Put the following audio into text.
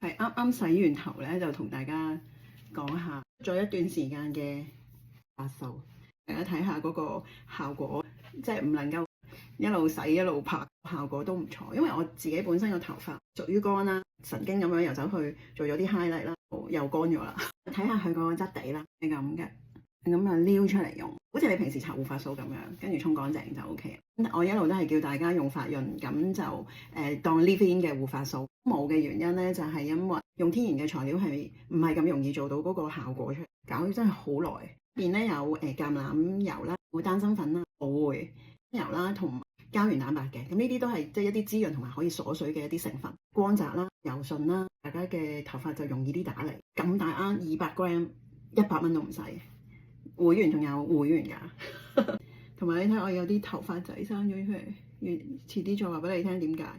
係啱啱洗完頭咧，就同大家講下咗一段時間嘅髮素，大家睇下嗰個效果，即係唔能夠一路洗一路拍，效果都唔錯。因為我自己本身個頭髮屬於乾啦，神經咁樣又走去做咗啲 highlight 啦，又乾咗啦。睇下佢個質地啦，係咁嘅。咁啊撩出嚟用，好似你平時搽護髮素咁樣，跟住沖乾淨就 OK。我一路都係叫大家用髮潤，咁就當 leave-in 嘅護髮素。冇嘅原因咧，就係因為用天然嘅材料係唔係咁容易做到嗰個效果出嚟，搞咗真係好耐。入邊咧有橄欖油啦、丹參粉啦、蘆薈油啦，同埋膠原蛋白嘅。咁呢啲都係即係一啲滋潤同埋可以鎖水嘅一啲成分。光澤啦、柔順啦，大家嘅頭髮就容易啲打理。咁大啱200 gram， 100蚊都唔使。會員仲有會員㗎，同埋你睇我有啲頭髮仔生咗出嚟，遲啲再話俾你聽點解。